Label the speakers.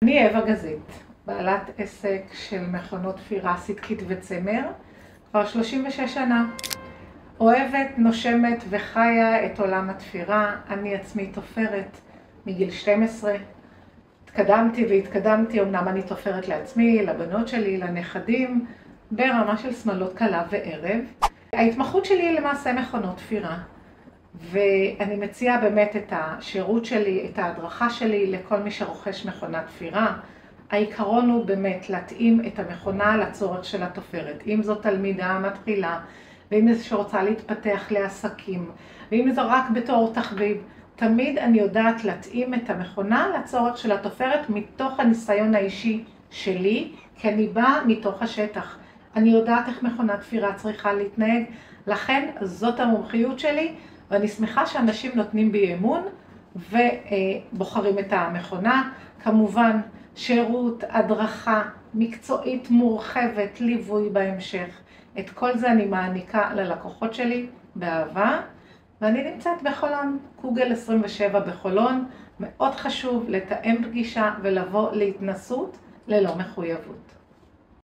Speaker 1: אני אווה גזית, בעלת עסק של מכונות תפירה סדקית וצמר, כבר 36 שנה. אוהבת, נושמת וחיה את עולם התפירה. אני עצמי תופרת מגיל 12. התקדמתי, אמנם אני תופרת לעצמי, לבנות שלי, לנכדים, ברמה של שמלות קלה וערב. ההתמחות שלי היא למעשה מכונות תפירה, ואני מציעה באמת את השירות שלי, את ההדרכה שלי לכל מי שרוכש מכונת תפירה. העיקרון הוא באמת להתאים את המכונה לצורך של התופרת. אם זו תלמידה מתחילה, ואם זו שרוצה להתפתח לעסקים, ואם זו רק בתור תחביב, תמיד אני יודעת להתאים את המכונה לצורך של התופרת מתוך הניסיון האישי שלי, כי אני באה מתוך השטח. אני יודעת איך מכונת תפירה צריכה להתנהג, לכן זאת המומחיות שלי, ואני שמחה שאנשים נותנים בי אמון ובוחרים את המכונה. כמובן, שירות, הדרכה, מקצועית מורחבת, ליווי בהמשך. את כל זה אני מעניקה ללקוחות שלי באהבה, ואני נמצאת בחולון, קוגל 27 בחולון. מאוד חשוב לתאם פגישה ולבוא להתנסות ללא מחויבות.